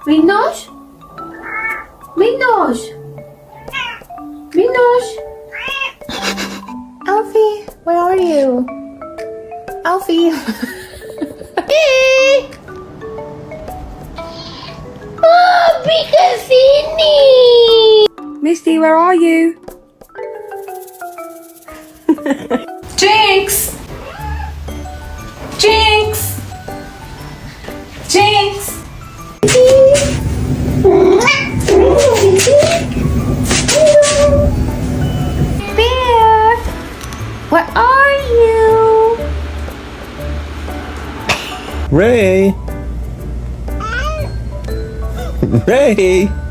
Minnoş? Minnoş? Minnoş? Alfie, where are you? Alfie. Hey! Oh, because Misty, where are you? Jinx! Jinx! Jinx! Bear! Where are you? Ray! Ray!